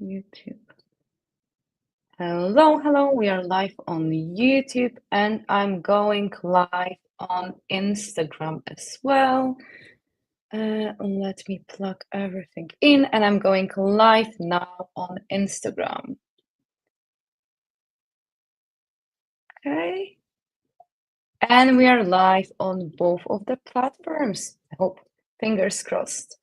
YouTube. Hello. We are live on YouTube and I'm going live on Instagram as well. Let me plug everything in and I'm going live now on Instagram. Okay. And we are live on both of the platforms. I hope, fingers crossed.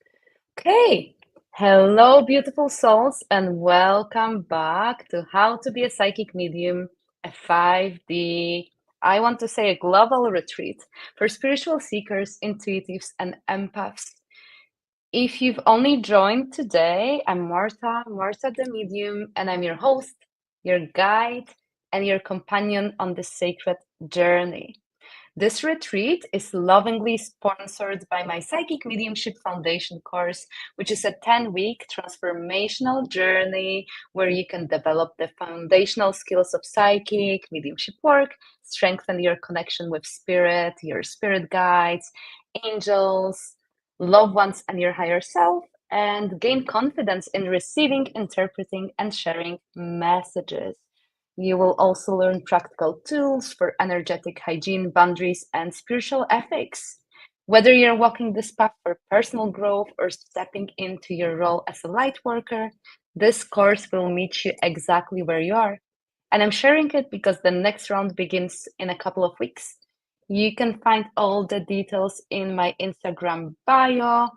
Okay. Hello, beautiful souls, and welcome back to How to Be a Psychic Medium, a 5D, I want to say a global retreat for spiritual seekers, intuitives, and empaths. If you've only joined today, I'm Marta the Medium, and I'm your host, your guide, and your companion on this sacred journey. This retreat is lovingly sponsored by my Psychic Mediumship Foundation course, which is a 10-week transformational journey where you can develop the foundational skills of psychic mediumship work, strengthen your connection with spirit, your spirit guides, angels, loved ones, and your higher self, and gain confidence in receiving, interpreting, and sharing messages. You will also learn practical tools for energetic hygiene, boundaries, and spiritual ethics. Whether you're walking this path for personal growth or stepping into your role as a light worker, this course will meet you exactly where you are. And I'm sharing it because the next round begins in a couple of weeks. You can find all the details in my Instagram bio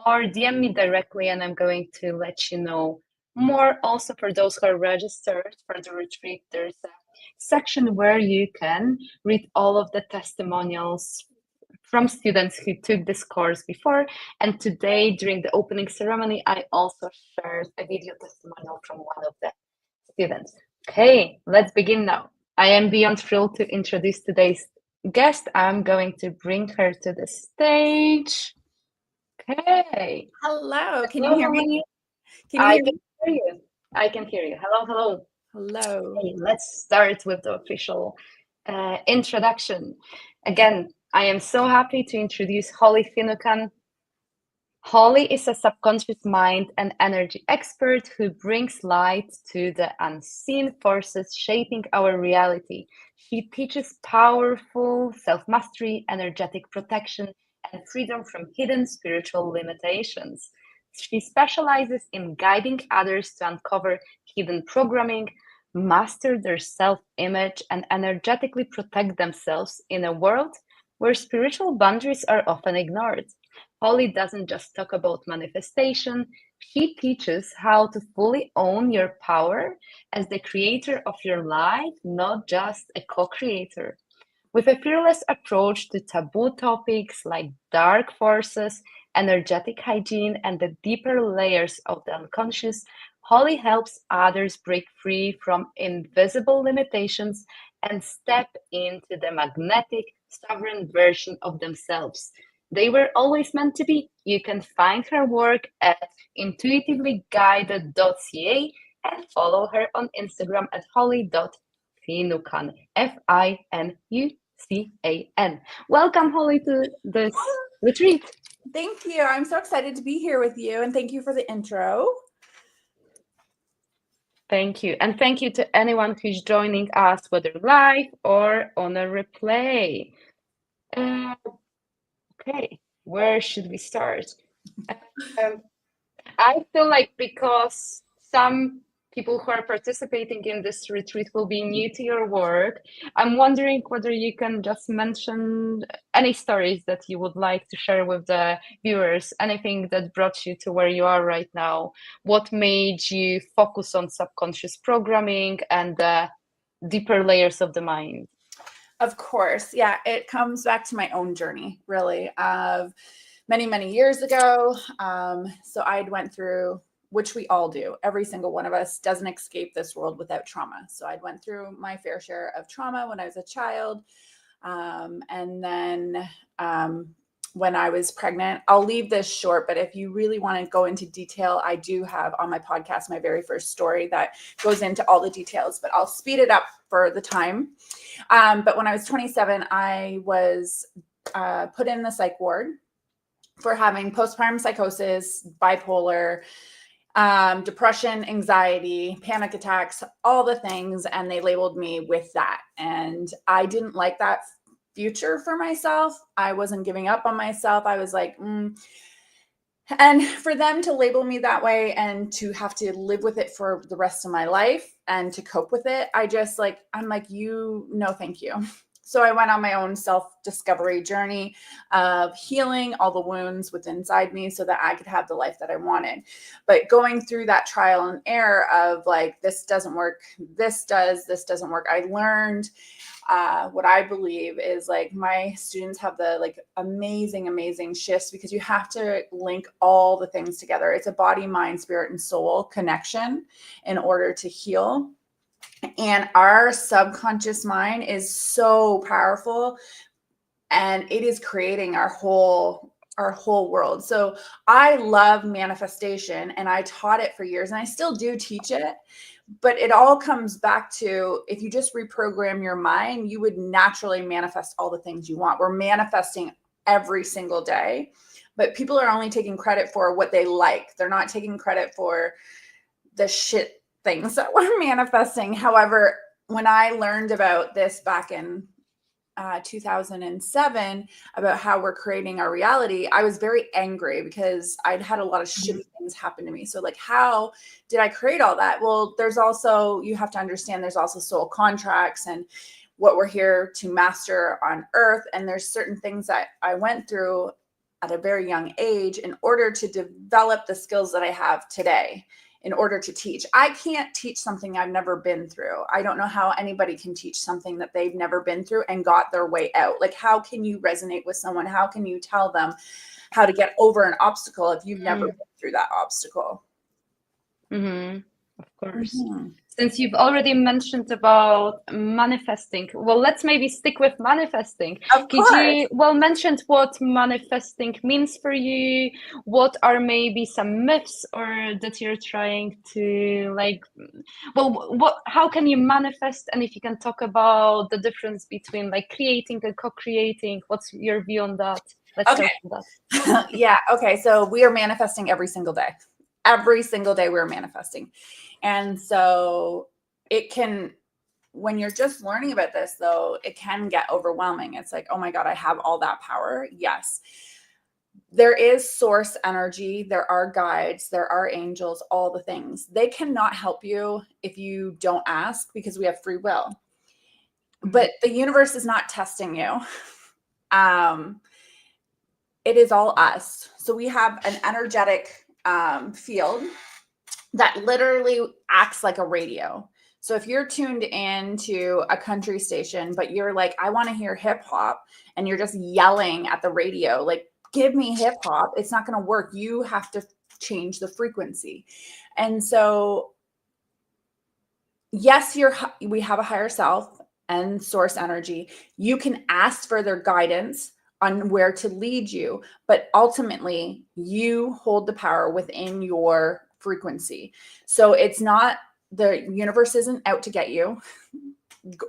or DM me directly, and I'm going to let you know more. Also, for those who are registered for the retreat, there's a section where you can read all of the testimonials from students who took this course before. And today, during the opening ceremony, I also shared a video testimonial from one of the students. Okay, let's begin now. I am beyond thrilled to introduce today's guest. I'm going to bring her to the stage. Okay. Hello. Can you Hello, hear how are me? you? Can you I hear can me? hear you. I can hear you. Hello. Hello. Okay, let's start with the official introduction. Again, I am so happy to introduce Holly Finucan. Holly is a subconscious mind and energy expert who brings light to the unseen forces shaping our reality. She teaches powerful self mastery, energetic protection, and freedom from hidden spiritual limitations. She specializes in guiding others to uncover hidden programming, master their self image, and energetically protect themselves in a world where spiritual boundaries are often ignored. Holly doesn't just talk about manifestation, she teaches how to fully own your power as the creator of your life, not just a co creator. With a fearless approach to taboo topics like dark forces, energetic hygiene, and the deeper layers of the unconscious, Holly helps others break free from invisible limitations and step into the magnetic, sovereign version of themselves they were always meant to be. You can find her work at intuitivelyguided.ca and follow her on Instagram at holly.finucan. Finucan. Welcome, Holly, to this retreat. Thank you. I'm so excited to be here with you, and thank you for the intro. Thank you. And thank you to anyone who's joining us, whether live or on a replay. Okay, where should we start? Um, I feel like because some people who are participating in this retreat will be new to your work, I'm wondering whether you can just mention any stories that you would like to share with the viewers, anything that brought you to where you are right now, what made you focus on subconscious programming and the deeper layers of the mind. Of course. Yeah, it comes back to my own journey, really, of many years ago. So I went through, which we all do. Every single one of us doesn't escape this world without trauma. So I went through my fair share of trauma when I was a child. And then when I was pregnant, I'll leave this short, but if you really want to go into detail, I do have on my podcast my very first story that goes into all the details, but I'll speed it up for the time. But when I was 27, I was put in the psych ward for having postpartum psychosis, bipolar, depression, anxiety, panic attacks, all the things. And they labeled me with that. And I didn't like that future for myself. I wasn't giving up on myself. I was like, And for them to label me that way and to have to live with it for the rest of my life and to cope with it, I'm like, no, thank you. So I went on my own self-discovery journey of healing all the wounds within inside me so that I could have the life that I wanted. But going through that trial and error of like, this doesn't work, this doesn't work, I learned what I believe is like my students have the like amazing shifts because you have to link all the things together. It's a body, mind, spirit, and soul connection in order to heal. And our subconscious mind is so powerful and it is creating our whole world. So I love manifestation and I taught it for years and I still do teach it. But it all comes back to if you just reprogram your mind, you would naturally manifest all the things you want. We're manifesting every single day, but people are only taking credit for what they like. They're not taking credit for the shit things that we're manifesting. However, when I learned about this back in 2007 about how we're creating our reality, I was very angry because I'd had a lot of shitty things happen to me. So like, how did I create all that? Well, there's also, you have to understand there's also soul contracts and what we're here to master on earth. And there's certain things that I went through at a very young age in order to develop the skills that I have today. In order to teach, I can't teach something I've never been through. I don't know how anybody can teach something that they've never been through and got their way out. Like, how can you resonate with someone? How can you tell them how to get over an obstacle if you've never been through that obstacle? Of course. Since you've already mentioned about manifesting, well, let's maybe stick with manifesting. Of course. Could you, mention what manifesting means for you? What are maybe some myths or that you're trying to how can you manifest? And if you can talk about the difference between like creating and co-creating, what's your view on that? Let's start with that. Yeah. Okay. So we are manifesting every single day. Every single day we're manifesting. And so it can, when you're just learning about this though, it can get overwhelming. It's like, oh my God, I have all that power. Yes. There is source energy. There are guides. There are angels, all the things. They cannot help you if you don't ask because we have free will. But the universe is not testing you. It is all us. So we have an energetic field that literally acts like a radio. So if you're tuned into a country station, but you're like, I want to hear hip hop, and you're just yelling at the radio, like, give me hip hop, it's not going to work. You have to change the frequency. And so, yes, we have a higher self and source energy. You can ask for their guidance on where to lead you, but ultimately you hold the power within your frequency. So it's not, the universe isn't out to get you,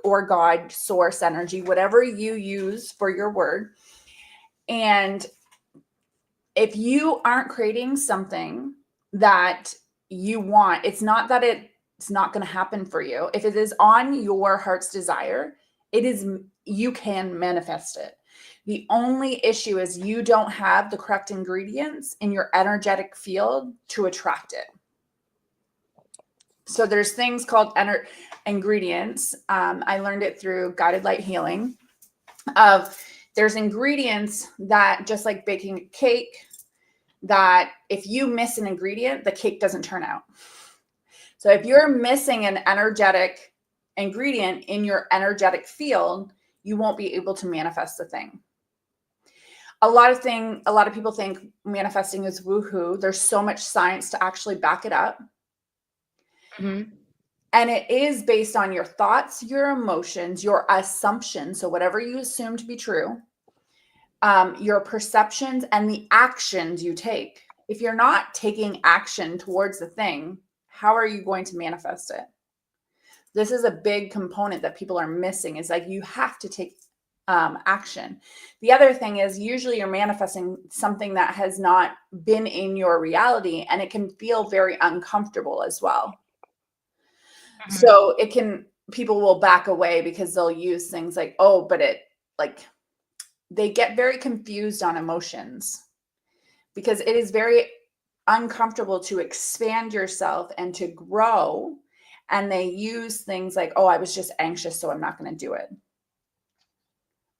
or God, source energy, whatever you use for your word. And if you aren't creating something that you want, it's not that it's not going to happen for you. If it is on your heart's desire, you can manifest it. The only issue is you don't have the correct ingredients in your energetic field to attract it. So there's things called ingredients. I learned it through guided light healing. There's ingredients that, just like baking a cake, that if you miss an ingredient, the cake doesn't turn out. So if you're missing an energetic ingredient in your energetic field, you won't be able to manifest the thing. A lot of people think manifesting is woohoo. There's so much science to actually back it up. And it is based on your thoughts, your emotions, your assumptions. So whatever you assume to be true, your perceptions, and the actions you take. If you're not taking action towards the thing, how are you going to manifest it? This is a big component that people are missing, is like, you have to take action. The other thing is usually you're manifesting something that has not been in your reality, and it can feel very uncomfortable as well. So people will back away because they'll use things like, oh, but they get very confused on emotions because it is very uncomfortable to expand yourself and to grow. And they use things like, oh, I was just anxious, so I'm not going to do it.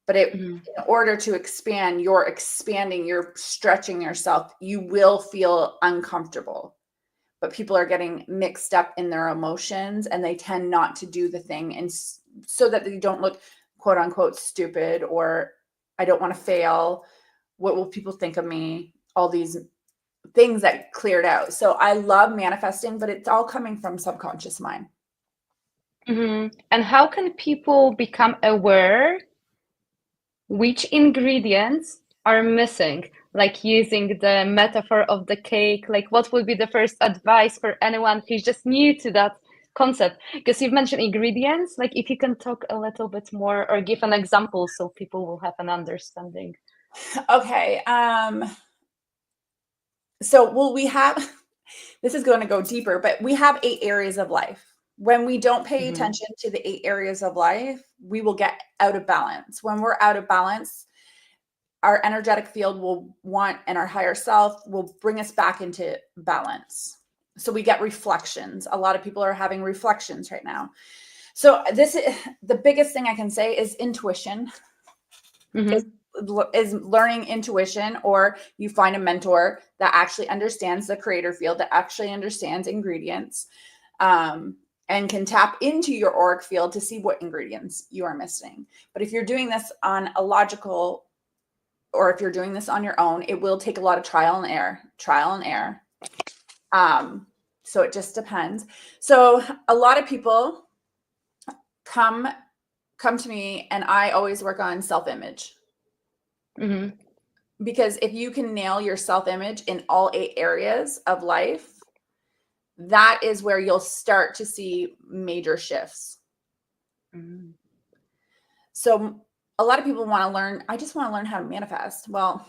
But in order to expand, you're expanding, you're stretching yourself, you will feel uncomfortable. But people are getting mixed up in their emotions, and they tend not to do the thing, and so that they don't look quote unquote stupid, or I don't want to fail. What will people think of me? All these things that cleared out. So I love manifesting, but it's all coming from subconscious mind. And how can people become aware which ingredients are missing? Like using the metaphor of the cake, like what would be the first advice for anyone who's just new to that concept? Because you've mentioned ingredients, like if you can talk a little bit more or give an example so people will have an understanding. Okay. So we have, this is going to go deeper, but we have 8 areas of life. When we don't pay attention to the 8 areas of life, we will get out of balance. When we're out of balance, our energetic field will want, and our higher self will bring us back into balance. So we get reflections. A lot of people are having reflections right now. So this is the biggest thing I can say is intuition. Is learning intuition, or you find a mentor that actually understands the creator field, that actually understands ingredients, and can tap into your auric field to see what ingredients you are missing. But if you're doing this on a logical, or if you're doing this on your own, it will take a lot of trial and error. So it just depends. So a lot of people come to me, and I always work on self-image. Because if you can nail your self-image in all 8 areas of life, that is where you'll start to see major shifts. So a lot of people want to learn, I just want to learn how to manifest. Well,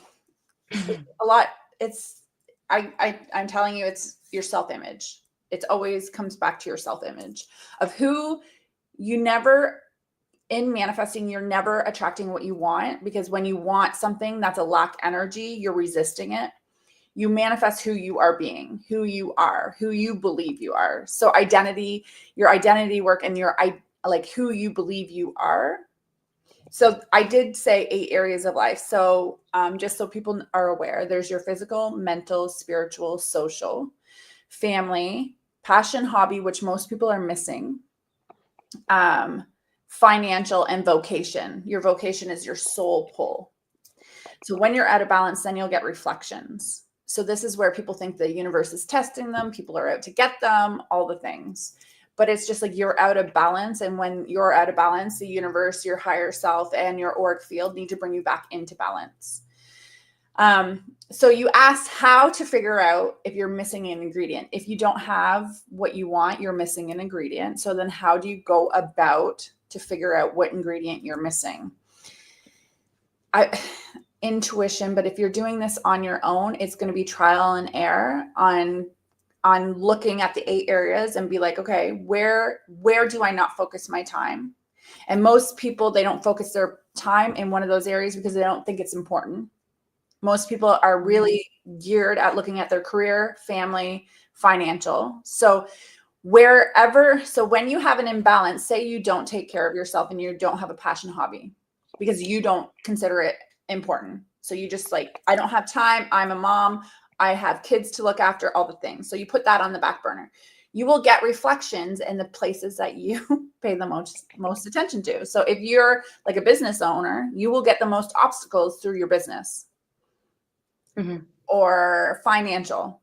I'm telling you, it's your self-image. It always comes back to your self-image of who you never, in manifesting, you're never attracting what you want, because when you want something that's a lack energy, you're resisting it. You manifest who you are being, who you are, who you believe you are. So identity, your identity work, and who you believe you are. So I did say 8 areas of life. So just so people are aware, there's your physical, mental, spiritual, social, family, passion, hobby, which most people are missing, financial, and vocation. Your vocation is your soul pull. So when you're out of balance, then you'll get reflections. So this is where people think the universe is testing them. People are out to get them, all the things. But it's just like you're out of balance. And when you're out of balance, the universe, your higher self, and your auric field need to bring you back into balance. So you asked how to figure out if you're missing an ingredient. If you don't have what you want, you're missing an ingredient. So then how do you go about to figure out what ingredient you're missing? Intuition, but if you're doing this on your own, it's going to be trial and error on looking at the 8 areas and be like, okay, where do I not focus my time? And most people, they don't focus their time in one of those areas because they don't think it's important. Most people are really geared at looking at their career, family, financial. So when you have an imbalance, say you don't take care of yourself and you don't have a passion hobby because you don't consider it important. So you just I don't have time. I'm a mom. I have kids to look after, all the things. So you put that on the back burner. You will get reflections in the places that you pay the most attention to. So if you're like a business owner, you will get the most obstacles through your business. Or financial,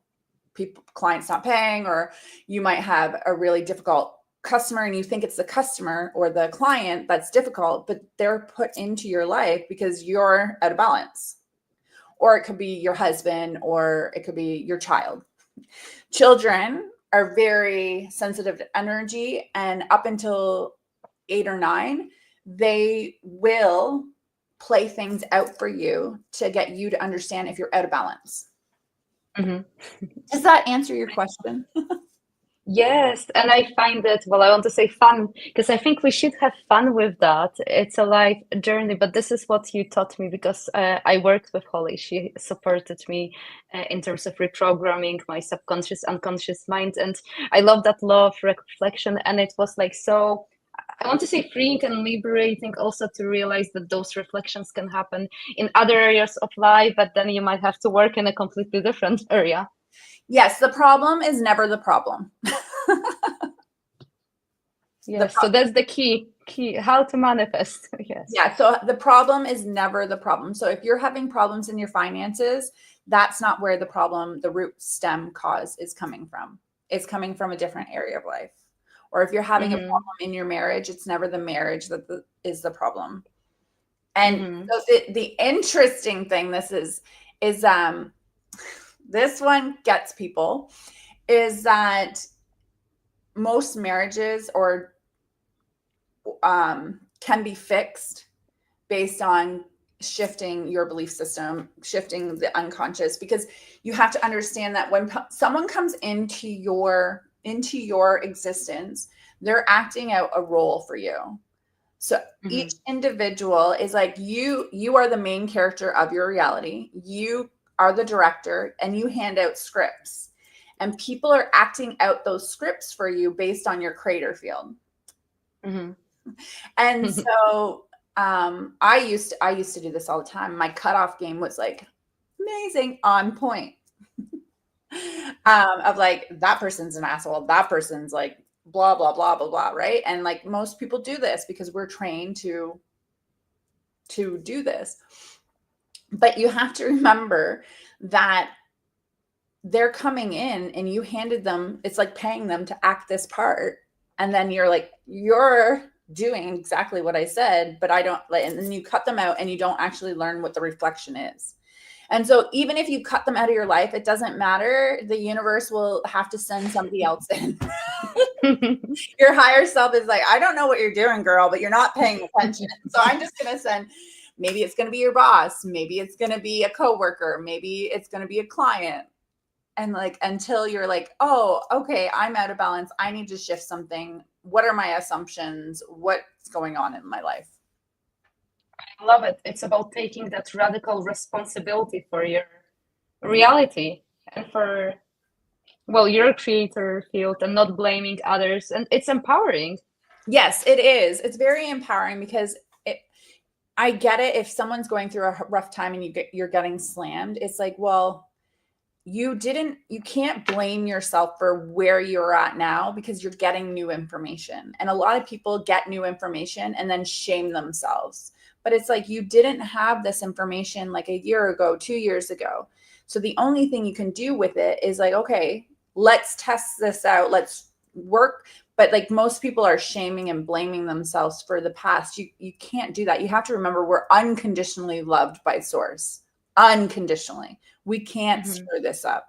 clients not paying, or you might have a really difficult customer and you think it's the customer or the client that's difficult, but they're put into your life because you're out of balance. Or it could be your husband, or it could be your child. Children are very sensitive to energy, and up until 8 or 9, they will play things out for you to get you to understand if you're out of balance. Mhm. Does that answer your question? Yes, and I find it, well, I want to say fun, because I think we should have fun with that. It's a life journey, but this is what you taught me because I worked with Holly. She supported me in terms of reprogramming my subconscious, unconscious mind. And I love that law of reflection. And it was like so, I want to say freeing and liberating also to realize that those reflections can happen in other areas of life, but then you might have to work in a completely different area. Yes, the problem is never the problem. Yes, so that's the key, how to manifest. Yes. Yeah, so the problem is never the problem. So if you're having problems in your finances, that's not where the problem, the root stem cause is coming from. It's coming from a different area of life. Or if you're having a problem in your marriage, it's never the marriage that is the problem. And so the interesting thing is this one gets people, is that most marriages or can be fixed based on shifting your belief system, shifting the unconscious, because you have to understand that when someone comes into your existence, they're acting out a role for you. So each individual is like, you are the main character of your reality. You are the director and you hand out scripts, and people are acting out those scripts for you based on your creator field. And so I used to do this all the time. My cutoff game was like amazing, on point. Of like, that person's an asshole, that person's like blah blah blah blah blah, right? And like most people do this because we're trained to do this. But you have to remember that they're coming in and you handed them, it's like paying them to act this part, and then you're like, you're doing exactly what I said, but I don't like, and then you cut them out and you don't actually learn what the reflection is. And so even if you cut them out of your life, it doesn't matter. The universe will have to send somebody else in. Your higher self is like, I don't know what you're doing, girl, but you're not paying attention. So I'm just going to send, maybe it's going to be your boss. Maybe it's going to be a coworker. Maybe it's going to be a client. And like, until you're like, oh, okay, I'm out of balance. I need to shift something. What are my assumptions? What's going on in my life? I love it. It's about taking that radical responsibility for your reality and for, well, your creator field, and not blaming others. And it's empowering. Yes, it is. It's very empowering because I get it. If someone's going through a rough time and you're getting slammed, it's like, well, you can't blame yourself for where you're at now, because you're getting new information. And a lot of people get new information and then shame themselves. But it's like, you didn't have this information like a year ago, 2 years ago. So the only thing you can do with it is like, okay, let's test this out. Let's work. But like, most people are shaming and blaming themselves for the past. You can't do that. You have to remember, we're unconditionally loved by Source. Unconditionally. We can't screw this up.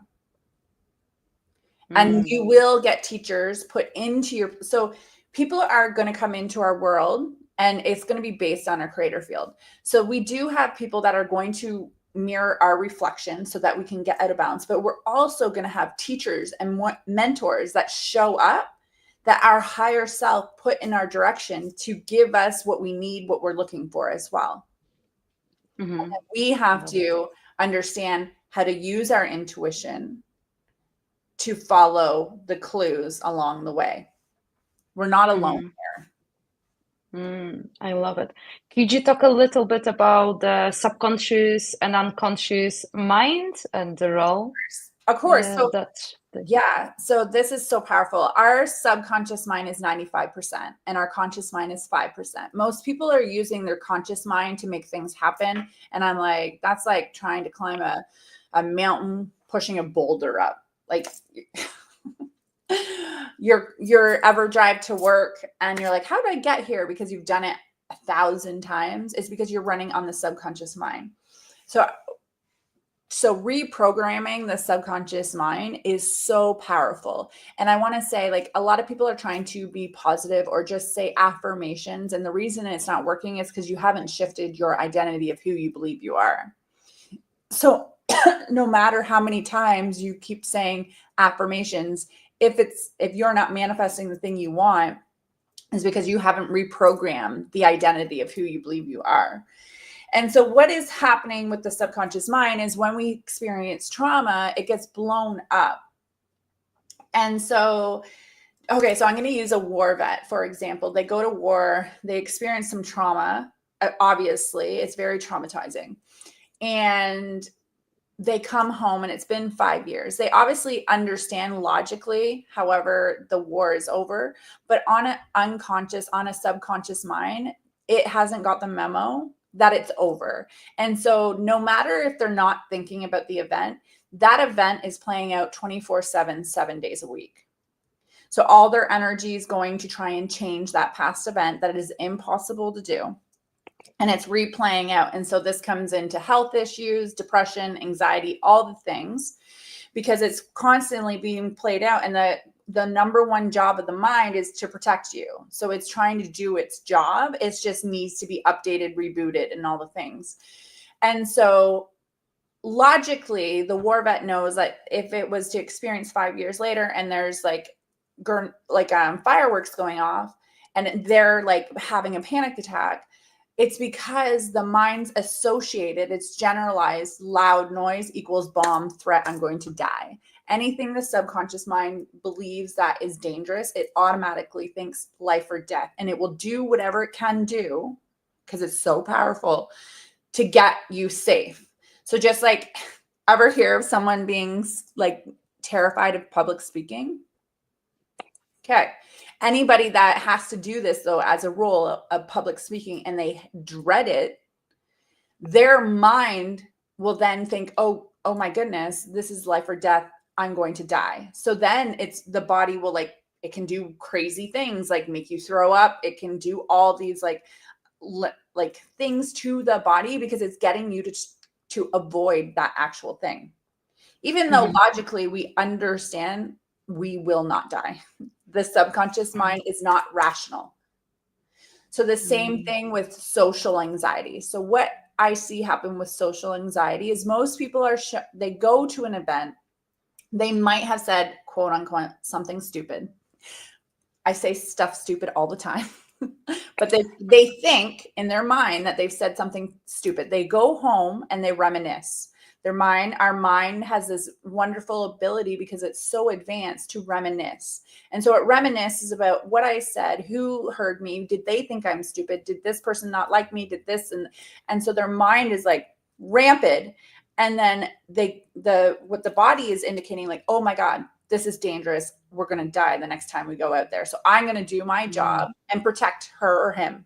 And you will get teachers put into your, so people are going to come into our world and it's going to be based on our creator field. So we do have people that are going to mirror our reflection so that we can get out of balance. But we're also going to have teachers and mentors that show up, that our higher self put in our direction to give us what we need, what we're looking for as well. We have to understand how to use our intuition to follow the clues along the way. We're not alone here. I love it. Could you talk a little bit about the subconscious and unconscious mind and the role? Of course. So Yeah. So this is so powerful. Our subconscious mind is 95% and our conscious mind is 5%. Most people are using their conscious mind to make things happen. And I'm like, that's like trying to climb a mountain, pushing a boulder up. Like you're ever drive to work and you're like, how did I get here? Because you've done it 1,000 times. It's because you're running on the subconscious mind. So So reprogramming the subconscious mind is so powerful. And I want to say, like, a lot of people are trying to be positive or just say affirmations. And the reason it's not working is because you haven't shifted your identity of who you believe you are. So no matter how many times you keep saying affirmations, if you're not manifesting the thing you want, is because you haven't reprogrammed the identity of who you believe you are. And so what is happening with the subconscious mind is when we experience trauma, it gets blown up. And so, okay, so I'm going to use a war vet, for example. They go to war, they experience some trauma. Obviously, it's very traumatizing. And they come home and it's been 5 years. They obviously understand logically, however, the war is over, but on an unconscious, on a subconscious mind, it hasn't got the memo that it's over. And so no matter if they're not thinking about the event, that event is playing out 24/7, 7 days a week. So all their energy is going to try and change that past event that is impossible to do. And it's replaying out. And so this comes into health issues, depression, anxiety, all the things, because it's constantly being played out. And the number one job of the mind is to protect you. So it's trying to do its job. It just needs to be updated, rebooted, and all the things. And so logically, the war vet knows that if it was to experience 5 years later and there's fireworks going off and they're like having a panic attack, it's because the mind's associated, it's generalized, loud noise equals bomb, threat, I'm going to die. Anything the subconscious mind believes that is dangerous, it automatically thinks life or death. And it will do whatever it can do, because it's so powerful, to get you safe. So just like, ever hear of someone being like terrified of public speaking? Okay. Anybody that has to do this, though, as a role of public speaking and they dread it, their mind will then think, oh my goodness, this is life or death. I'm going to die. So then it's the body will it can do crazy things like make you throw up. It can do all these like things to the body because it's getting you to avoid that actual thing. Even though logically we understand we will not die. The subconscious mind is not rational. So the same thing with social anxiety. So what I see happen with social anxiety is most people they go to an event. They might have said, quote unquote, something stupid. I say stuff stupid all the time. But they think in their mind that they've said something stupid. They go home and they reminisce. Our mind has this wonderful ability because it's so advanced to reminisce. And so it reminisces about what I said, who heard me, did they think I'm stupid? Did this person not like me? Did this? And so their mind is like rampant. And then what the body is indicating, like, oh my God, this is dangerous. We're going to die the next time we go out there. So I'm going to do my job and protect her or him.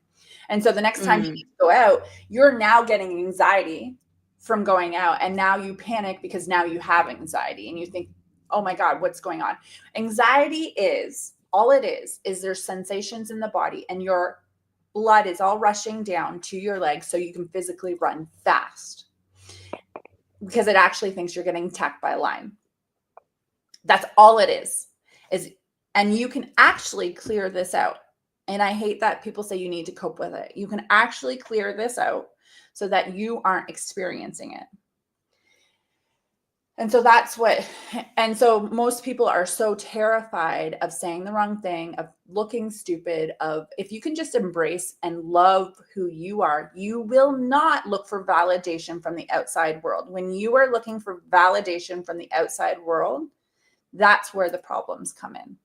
And so the next time you go out, you're now getting anxiety from going out. And now you panic because now you have anxiety and you think, oh my God, what's going on? Anxiety is all it is there's sensations in the body and your blood is all rushing down to your legs so you can physically run fast because it actually thinks you're getting attacked by a lion. That's all it is. And you can actually clear this out. And I hate that people say you need to cope with it. You can actually clear this out so that you aren't experiencing it. And so most people are so terrified of saying the wrong thing, of looking stupid, of if you can just embrace and love who you are, you will not look for validation from the outside world. When you are looking for validation from the outside world, that's where the problems come in.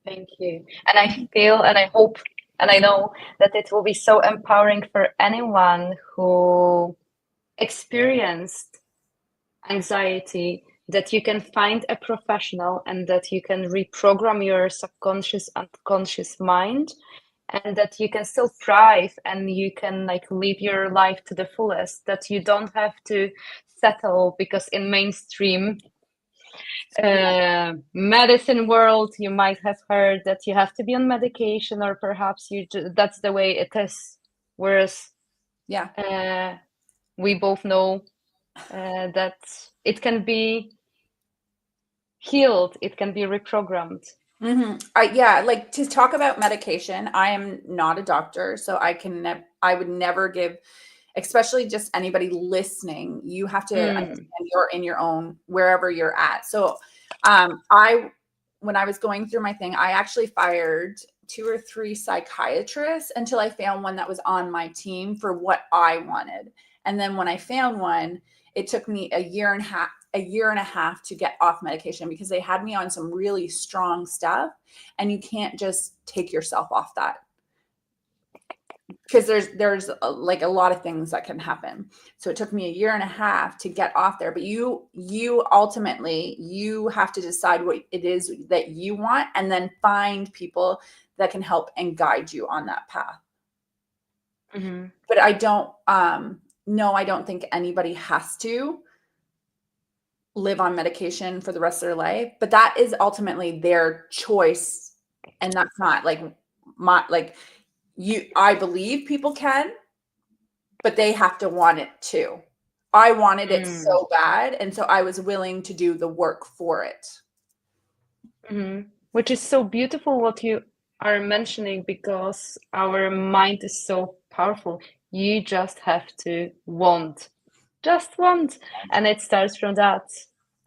Thank you. And I feel and I hope and I know that it will be so empowering for anyone who experienced anxiety, that you can find a professional and that you can reprogram your subconscious, unconscious mind, and that you can still thrive and you can live your life to the fullest, that you don't have to settle because in mainstream medicine world you might have heard that you have to be on medication or perhaps that's the way it is, whereas we both know that it can be healed, it can be reprogrammed. Yeah, like to talk about medication, I am not a doctor, so I would never give, especially just anybody listening, you have to understand you're in your own, wherever you're at. So I when I was going through my thing, I actually fired 2 or 3 psychiatrists until I found one that was on my team for what I wanted. And then when I found one, it took me a year and a half to get off medication because they had me on some really strong stuff, and you can't just take yourself off that because there's like a lot of things that can happen. So it took me a year and a half to get off there, but you ultimately, you have to decide what it is that you want, and then find people that can help and guide you on that path. But I don't no, I don't think anybody has to live on medication for the rest of their life, but that is ultimately their choice. And that's not like I believe people can, but they have to want it too. I wanted it so bad, and so I was willing to do the work for it. Which is so beautiful what you are mentioning, because our mind is so powerful. You just have to want, and it starts from that,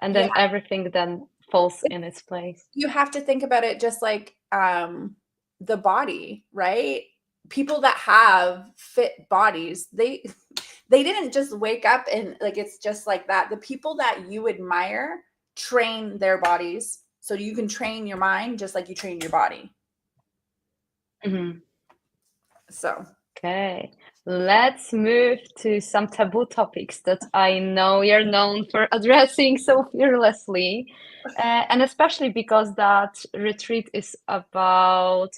and then everything then falls in its place. You have to think about it just like the body, right? People that have fit bodies, they didn't just wake up and like it's just like that. The people that you admire train their bodies, so you can train your mind just like you train your body. So okay, let's move to some taboo topics that I know you're known for addressing so fearlessly, and especially because that retreat is about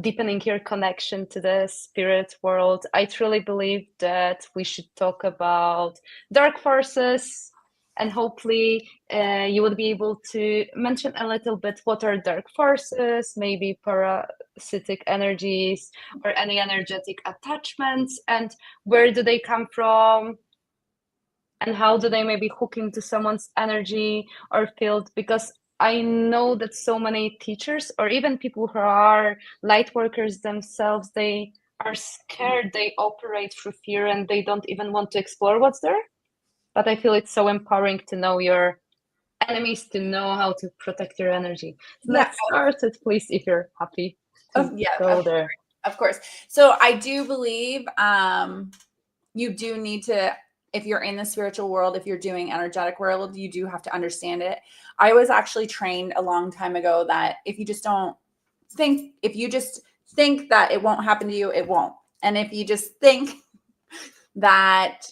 deepening your connection to the spirit world. I truly believe that we should talk about dark forces, and hopefully you would be able to mention a little bit what are dark forces, maybe parasitic energies or any energetic attachments, and where do they come from, and how do they maybe hook into someone's energy or field. Because I know that so many teachers or even people who are light workers themselves, they are scared, they operate through fear, and they don't even want to explore what's there. But I feel it's so empowering to know your enemies, to know how to protect your energy. So let's start it, please, if you're happy to go there. Of course. So I do believe you do need to, if you're in the spiritual world, if you're doing energetic world, you do have to understand it. I was actually trained a long time ago that if you just think that it won't happen to you, it won't. And if you just think that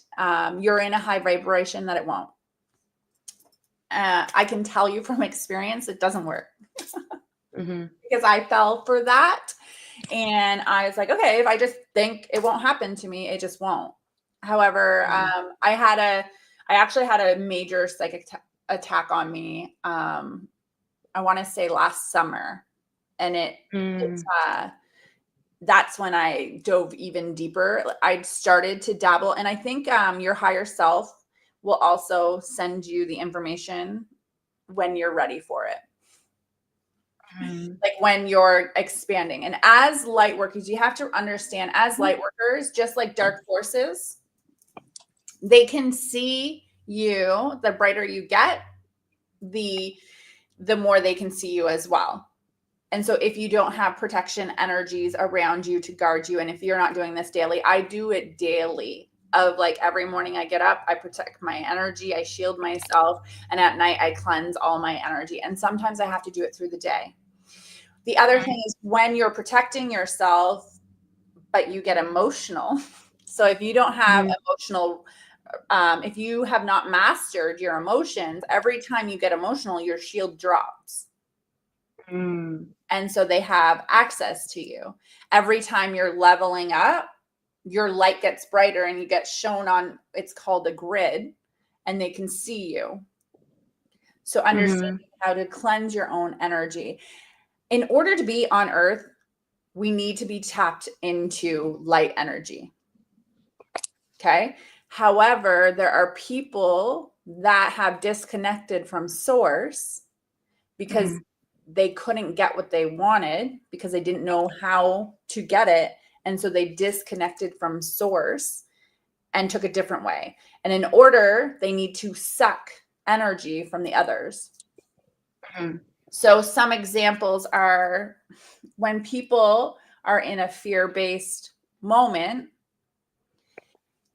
you're in a high vibration, that it won't. I can tell you from experience, it doesn't work. Because I fell for that. And I was like, okay, if I just think it won't happen to me, it just won't. However, I actually had a major psychic attack on me. I want to say last summer, and that's when I dove even deeper. I started to dabble, and I think your higher self will also send you the information when you're ready for it. Like when you're expanding. And as light workers, you have to understand, as light workers, just like dark forces, they can see you. The brighter you get, the more they can see you as well. And so if you don't have protection energies around you to guard you, and if you're not doing this daily, I do it daily. Of like every morning I get up, I protect my energy, I shield myself, and at night I cleanse all my energy. And sometimes I have to do it through the day. The other thing is when you're protecting yourself, but you get emotional. So if you don't have emotional, if you have not mastered your emotions, every time you get emotional, your shield drops. And so they have access to you. Every time you're leveling up, your light gets brighter and you get shown on, it's called a grid, and they can see you. So understanding how to cleanse your own energy. In order to be on Earth, we need to be tapped into light energy. Okay. However, there are people that have disconnected from source because they couldn't get what they wanted because they didn't know how to get it. And so they disconnected from source and took a different way. And in order, they need to suck energy from the others. So some examples are when people are in a fear-based moment,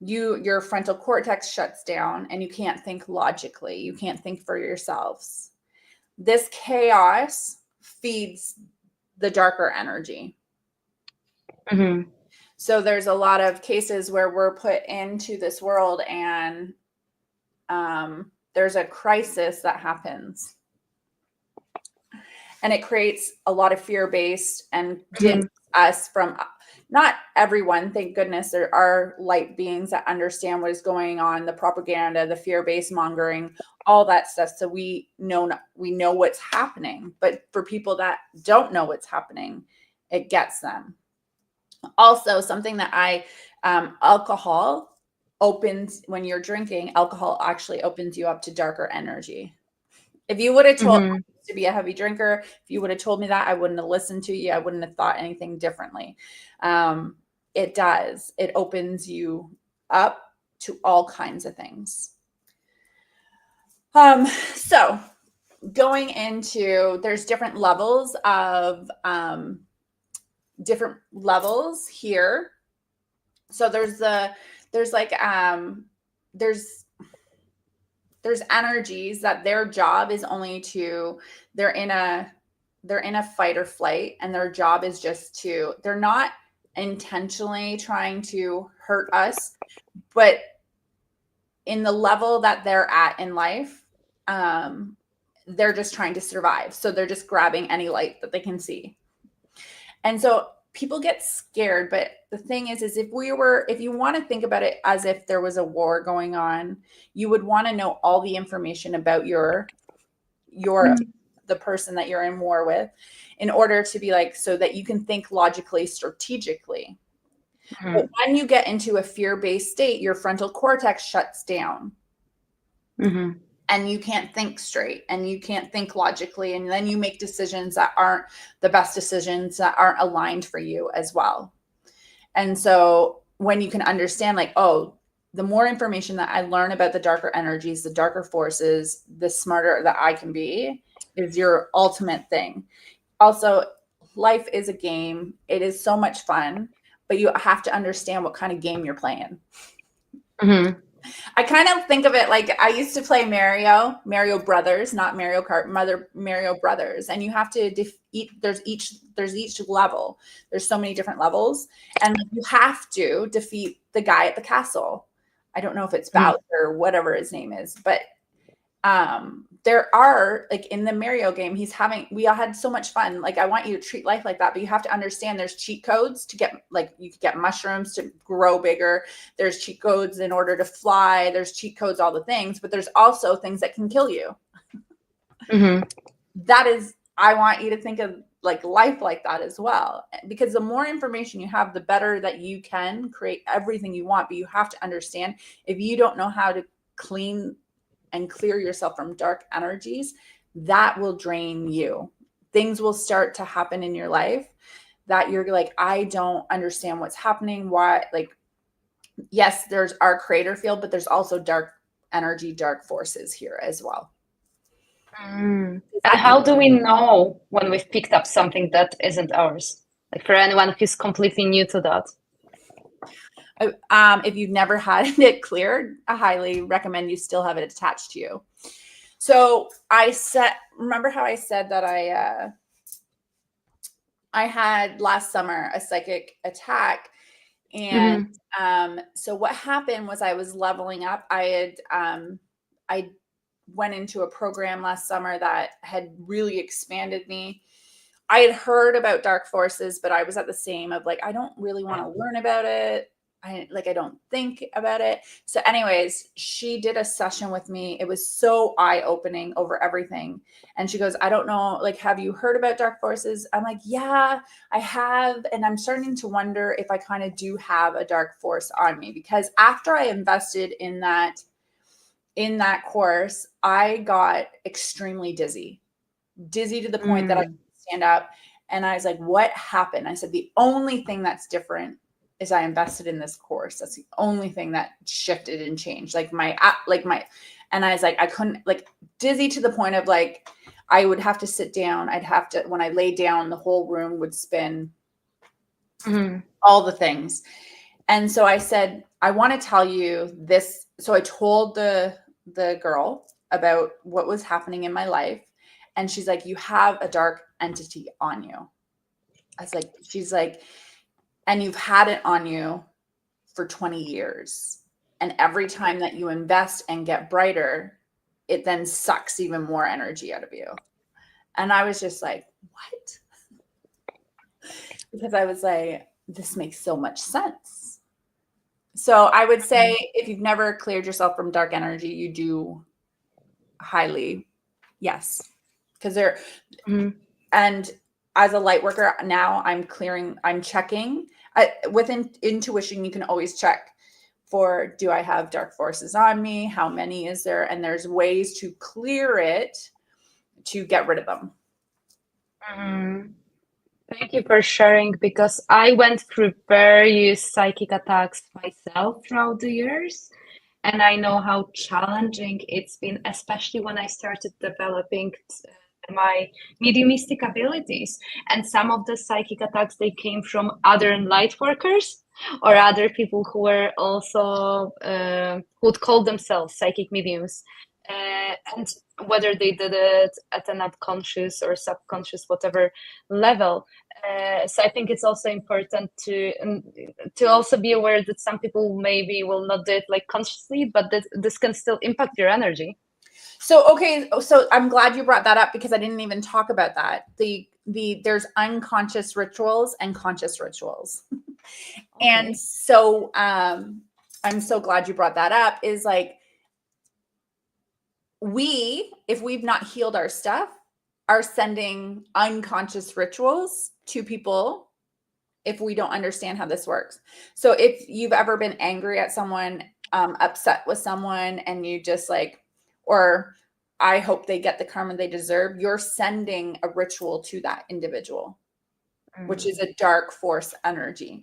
your frontal cortex shuts down and you can't think logically. You can't think for yourselves. This chaos feeds the darker energy. So there's a lot of cases where we're put into this world and there's a crisis that happens. And it creates a lot of fear-based and dims us from, not everyone, thank goodness, there are light beings that understand what is going on, the propaganda, the fear-based mongering, all that stuff. So we know what's happening. But for people that don't know what's happening, it gets them. Also, something that alcohol opens, when you're drinking, alcohol actually opens you up to darker energy. If you would have told me to be a heavy drinker, if you would have told me that, I wouldn't have listened to you. I wouldn't have thought anything differently. It does. It opens you up to all kinds of things. So going into, there's different levels here. So there's energies that their job is only to, they're in a fight or flight, and their job is just to, they're not intentionally trying to hurt us, but in the level that they're at in life, they're just trying to survive. So they're just grabbing any light that they can see. And so people get scared, but the thing is if you want to think about it as if there was a war going on, you would want to know all the information about the person that you're in war with, in order to be like, so that you can think logically, strategically. But when you get into a fear-based state, your frontal cortex shuts down. And you can't think straight and you can't think logically. And then you make decisions that aren't the best decisions, that aren't aligned for you as well. And so when you can understand, like, oh, the more information that I learn about the darker energies, the darker forces, the smarter that I can be, is your ultimate thing. Also, life is a game. It is so much fun, but you have to understand what kind of game you're playing. I kind of think of it like I used to play Mario Brothers, not Mario Kart, Mario Brothers. And you have to there's each level. There's so many different levels. And you have to defeat the guy at the castle. I don't know if it's Bowser or whatever his name is, but there are, like, in the Mario game, we all had so much fun. Like, I want you to treat life like that, but you have to understand there's cheat codes to get, like, you could get mushrooms to grow bigger. There's cheat codes in order to fly. There's cheat codes, all the things, but there's also things that can kill you. That is, I want you to think of like life like that as well, because the more information you have, the better that you can create everything you want. But you have to understand, if you don't know how to clean and clear yourself from dark energies, that will drain you. Things will start to happen in your life that you're like, I don't understand what's happening. Why? Like, yes, there's our creator field, but there's also dark energy, dark forces here as well. And how do we know when we've picked up something that isn't ours? Like, for anyone who's completely new to that. If you've never had it cleared, I highly recommend you still have it attached to you. So remember how I said that I had last summer a psychic attack. And so what happened was I was leveling up. I went into a program last summer that had really expanded me. I had heard about dark forces, but I was at the same of like, I don't really want to learn about it. I don't think about it. So anyways, she did a session with me. It was so eye-opening over everything. And she goes, I don't know, like, have you heard about dark forces? I'm like, yeah, I have. And I'm starting to wonder if I kind of do have a dark force on me, because after I invested in that course, I got extremely dizzy to the point that I couldn't stand up. And I was like, what happened? I said, the only thing that's different is I invested in this course. That's the only thing that shifted and changed. And I was like, I couldn't, like, dizzy to the point of, like, I would have to sit down. When I laid down, the whole room would spin, all the things. And so I said, I want to tell you this. So I told the girl about what was happening in my life. And she's like, you have a dark entity on you. She's like, and you've had it on you for 20 years. And every time that you invest and get brighter, it then sucks even more energy out of you. And I was just like, what? Because I was like, this makes so much sense. So I would say, if you've never cleared yourself from dark energy, you do highly, yes. Because and as a light worker now, I'm checking. Within intuition, you can always check for, do I have dark forces on me? How many is there? And there's ways to clear it, to get rid of them. Thank you for sharing, because I went through various psychic attacks myself throughout the years. And I know how challenging it's been, especially when I started developing my mediumistic abilities. And some of the psychic attacks, they came from other light workers or other people who were also, who'd call themselves psychic mediums. And whether they did it at an unconscious or subconscious, whatever level. So I think it's also important to also be aware that some people maybe will not do it like consciously, but that this can still impact your energy. So I'm glad you brought that up, because I didn't even talk about that. There's unconscious rituals and conscious rituals. Okay. And so I'm so glad you brought that up. Is like, if we've not healed our stuff, are sending unconscious rituals to people if we don't understand how this works. So if you've ever been angry at someone, upset with someone, and you just like, or I hope they get the karma they deserve, you're sending a ritual to that individual, which is a dark force energy.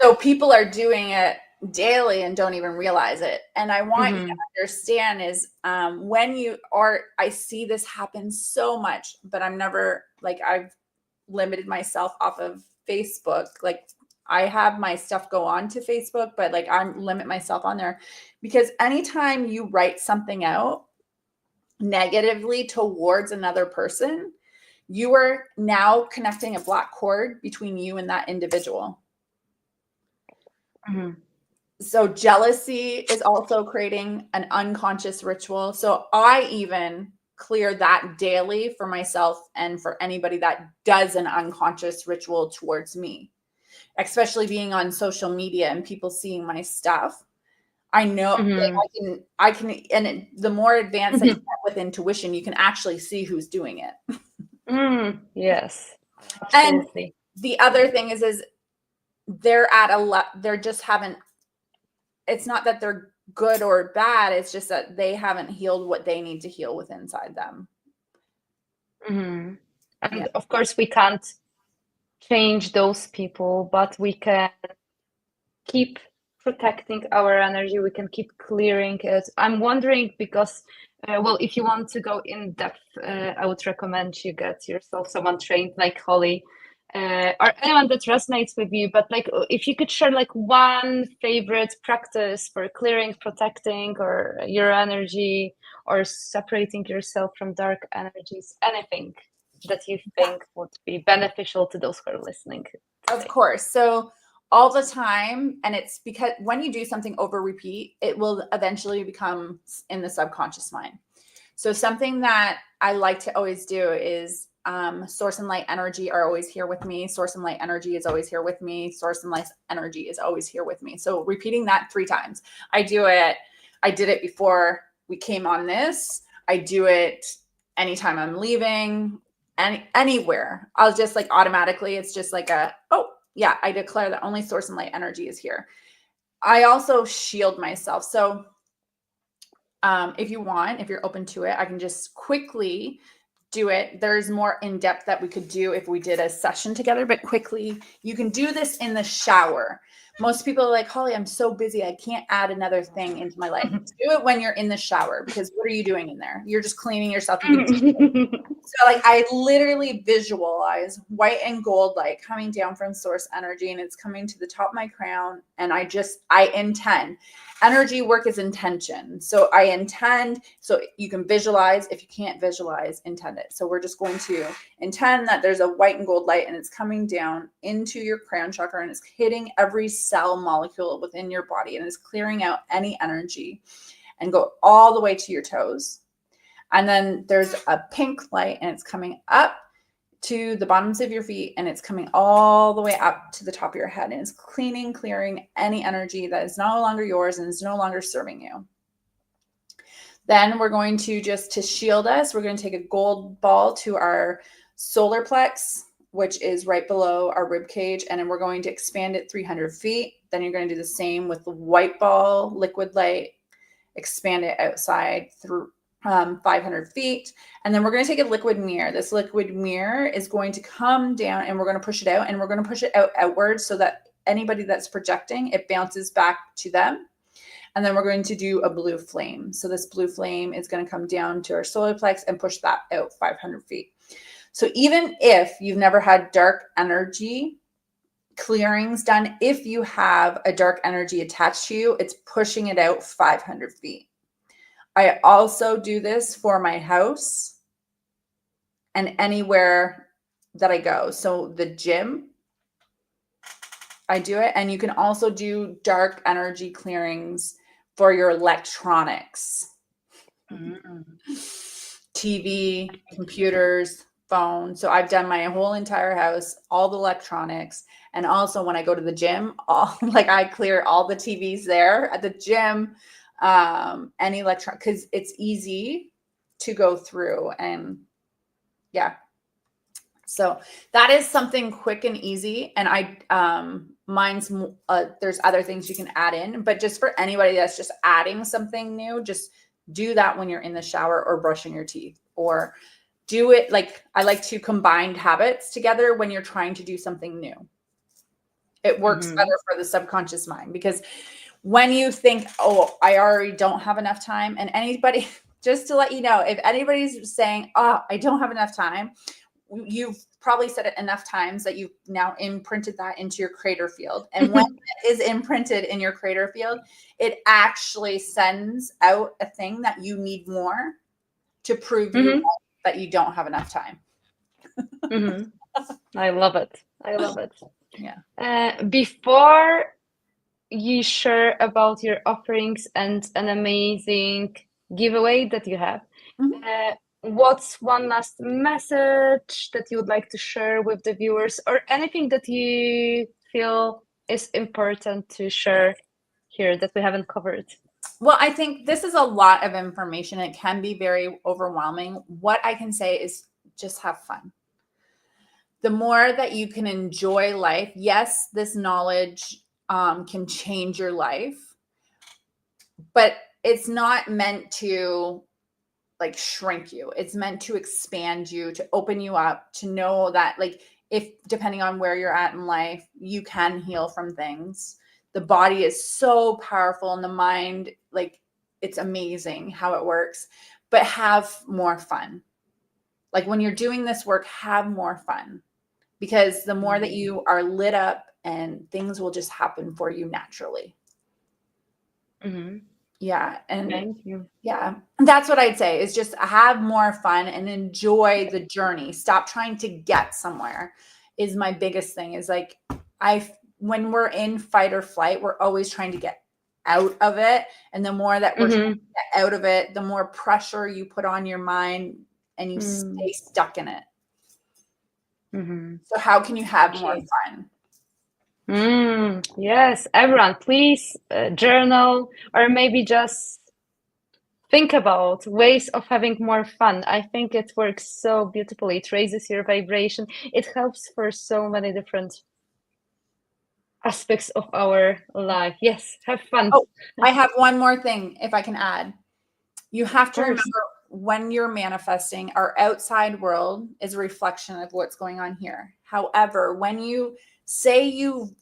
So people are doing it daily and don't even realize it. And I want you to understand is, I see this happen so much, but I'm never, like, I've limited myself off of Facebook. Like, I have my stuff go on to Facebook, but like, I limit myself on there, because anytime you write something out negatively towards another person, you are now connecting a black cord between you and that individual. So jealousy is also creating an unconscious ritual. So I even clear that daily for myself and for anybody that does an unconscious ritual towards me, especially being on social media and people seeing my stuff. I know I can, and the more advanced that you get with intuition, you can actually see who's doing it. Yes. Absolutely. And the other thing is they're they're just haven't, it's not that they're good or bad. It's just that they haven't healed what they need to heal with inside them. And of course, we can't change those people, but we can keep protecting our energy. We can keep clearing it. I'm wondering, because, well, if you want to go in depth, I would recommend you get yourself someone trained like Holly, or anyone that resonates with you. But like, if you could share like one favorite practice for clearing, protecting, or your energy, or separating yourself from dark energies, anything that you think would be beneficial to those who are listening today. Of course. So all the time, and it's because when you do something over repeat, it will eventually become in the subconscious mind. So something that I like to always do is, Source and light energy are always here with me. Source and light energy is always here with me. Source and light energy is always here with me. So repeating that 3 times. I did it before we came on this. I do it anytime I'm leaving, anywhere. I'll just like automatically, it's just like oh yeah, I declare that only source and light energy is here. I also shield myself. So if you're open to it, I can just quickly do it. There's more in depth that we could do if we did a session together, but quickly, you can do this in the shower. Most people are like, Holly, I'm so busy. I can't add another thing into my life. Do it when you're in the shower, because what are you doing in there? You're just cleaning yourself. You can so like I literally visualize white and gold light coming down from source energy, and it's coming to the top of my crown. And I intend. Energy work is intention. So I intend, so you can visualize. If you can't visualize, intend it. So we're just going to intend that there's a white and gold light, and it's coming down into your crown chakra, and it's hitting every cell molecule within your body, and it's clearing out any energy and go all the way to your toes. And then there's a pink light, and it's coming up to the bottoms of your feet, and it's coming all the way up to the top of your head, and it's clearing any energy that is no longer yours and is no longer serving you. Then we're going to to shield us, we're going to take a gold ball to our solar plex, which is right below our rib cage, and then we're going to expand it 300 feet. Then you're going to do the same with the white ball, liquid light, expand it outside through 500 feet. And then we're going to take a liquid mirror. This liquid mirror is going to come down, and we're going to push it out, and we're going to push it outwards so that anybody that's projecting, it bounces back to them. And then we're going to do a blue flame. So this blue flame is going to come down to our solar plex and push that out 500 feet. So even if you've never had dark energy clearings done, if you have a dark energy attached to you, it's pushing it out 500 feet. I also do this for my house and anywhere that I go. So the gym, I do it. And you can also do dark energy clearings for your electronics, TV, computers, phone. So I've done my whole entire house, all the electronics. And also when I go to the gym, I clear all the TVs there at the gym. Any electron, because it's easy to go through. And yeah, so that is something quick and easy. And mine's there's other things you can add in, but just for anybody that's just adding something new, just do that when you're in the shower or brushing your teeth, or do it like I like to combine habits together when you're trying to do something new. It works better for the subconscious mind, because when you think, oh, I already don't have enough time, and anybody, just to let you know, if anybody's saying, oh, I don't have enough time, you've probably said it enough times that you've now imprinted that into your creator field. And when it is imprinted in your creator field, it actually sends out a thing that you need more to prove you that you don't have enough time. I love it. I love it. Yeah. Before you share about your offerings and an amazing giveaway that you have, what's one last message that you would like to share with the viewers, or anything that you feel is important to share here that we haven't covered? Well, I think this is a lot of information. It can be very overwhelming. What I can say is just have fun. The more that you can enjoy life, yes, this knowledge can change your life, but it's not meant to like shrink you. It's meant to expand you, to open you up, to know that like, if depending on where you're at in life, you can heal from things. The body is so powerful, and the mind, like, it's amazing how it works, but have more fun. Like when you're doing this work, have more fun, because the more that you are lit up, and things will just happen for you naturally. Yeah. And thank you. Yeah, that's what I'd say, is just have more fun and enjoy the journey. Stop trying to get somewhere is my biggest thing. Is like, when we're in fight or flight, we're always trying to get out of it. And the more that we're trying to get out of it, the more pressure you put on your mind, and you stay stuck in it. So how can you have more Okay. fun? Yes, everyone, please journal or maybe just think about ways of having more fun. I think it works so beautifully. It raises your vibration. It helps for so many different aspects of our life. Yes, have fun. Oh, I have one more thing if I can add. You have Of to remember course. when you're manifesting, our outside world is a reflection of what's going on here. However, when you say you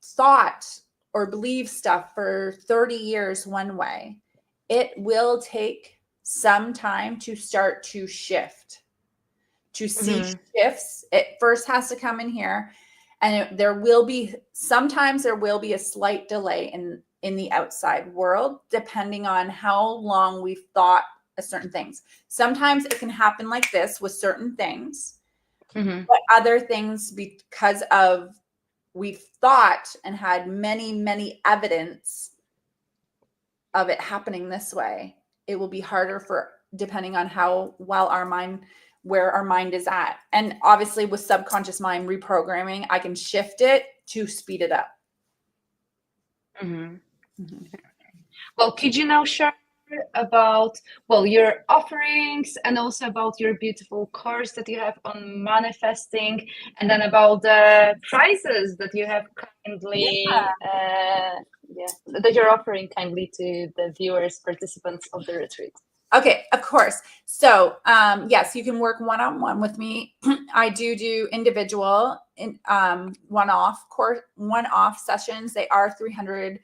thought or believe stuff for 30 years one way, it will take some time to start to shift. To see Hmm. shifts, it first has to come in here, and there will be sometimes there will be a slight delay in the outside world depending on how long we've thought a certain things. Sometimes it can happen like this with certain things, Hmm. but other things, because of we've thought and had many evidence of it happening this way, it will be harder for depending on how well our mind where our mind is at. And obviously with subconscious mind reprogramming, I can shift it to speed it up. Hmm. Mhm. Well, could you now share about, well, your offerings and also about your beautiful course that you have on manifesting, and then about the prizes that you have kindly, yeah, that you're offering kindly to the viewers, participants of the retreat? Okay, of course. So, yes, you can work one-on-one with me. I do individual in one-off sessions. They are $300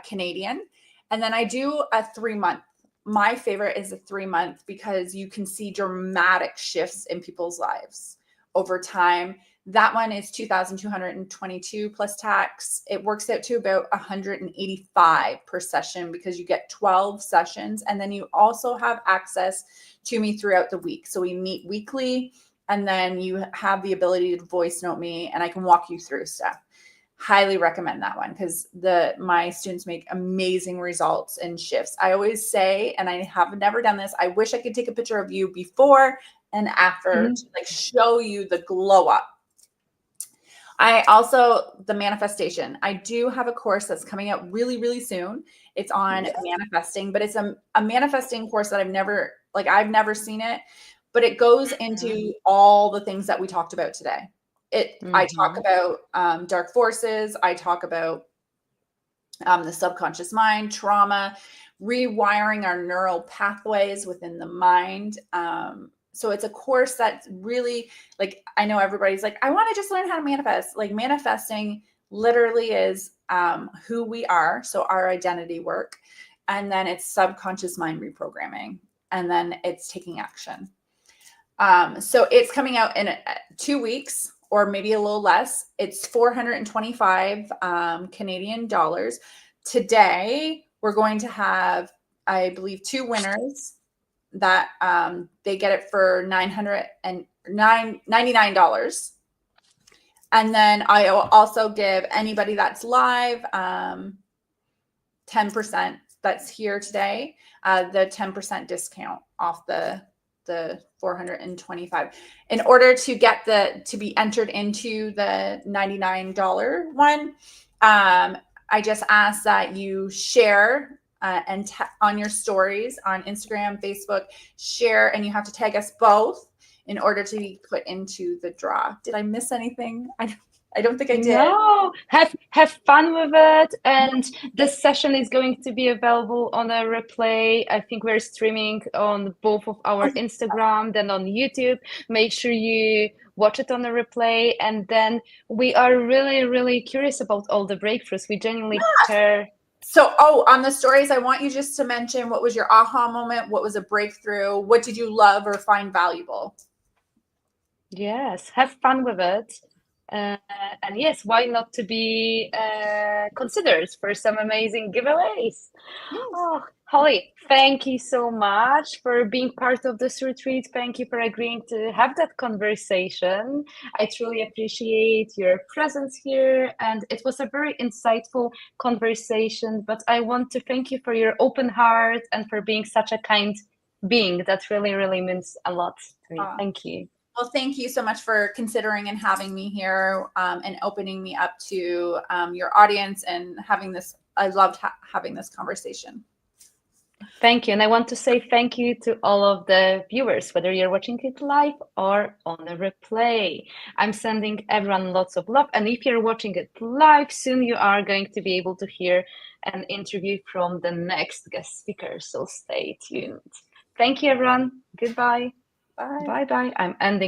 Canadian, and then I do a 3 month. My favorite is a 3 month because you can see dramatic shifts in people's lives over time. That one is 2,222 plus tax. It works out to about 185 per session because you get 12 sessions. And then you also have access to me throughout the week. So we meet weekly, and then you have the ability to voice note me and I can walk you through stuff. Highly recommend that one because my students make amazing results and shifts. I always say, and I have never done this, I wish I could take a picture of you before and after to like show you the glow up. I also, the manifestation. I do have a course that's coming out really soon. It's on manifesting, but it's a manifesting course that I've never seen it, but it goes into all the things that we talked about today. I talk Mm-hmm. about dark forces. I talk about the subconscious mind, trauma, rewiring our neural pathways within the mind. So it's a course that's really like, I know everybody's like, I want to just learn how to manifest. Like manifesting literally is who we are. So our identity work. And then it's subconscious mind reprogramming. And then it's taking action. So it's coming out in 2 weeks or maybe a little less. It's 425 Canadian dollars. Today, we're going to have, I believe, two winners that they get it for $99. And then I will also give anybody that's live 10% that's here today, the 10% discount off the 425. In order to get to be entered into the $99 one, I just ask that you share on your stories on Instagram, Facebook, share, and you have to tag us both in order to be put into the draw. Did I miss anything? I don't think I did. No, have fun with it. And this session is going to be available on a replay. I think we're streaming on both of our Instagram, then on YouTube. Make sure you watch it on a replay. And then we are really curious about all the breakthroughs. We genuinely care. So, on the stories, I want you just to mention what was your aha moment? What was a breakthrough? What did you love or find valuable? Yes, have fun with it. Uh, and yes, why not to be considered for some amazing giveaways? Yes. Oh, Holly, thank you so much for being part of this retreat. Thank you for agreeing to have that conversation. I truly appreciate your presence here, and it was a very insightful conversation. But I want to thank you for your open heart and for being such a kind being. That really means a lot to me. Well, Thank you. Well, thank you so much for considering and having me here, and opening me up to your audience and having this. I loved having this conversation. Thank you. And I want to say thank you to all of the viewers, whether you're watching it live or on a replay. I'm sending everyone lots of love. And if you're watching it live, soon you are going to be able to hear an interview from the next guest speaker. So stay tuned. Thank you, everyone. Goodbye. Bye. Bye bye. I'm ending.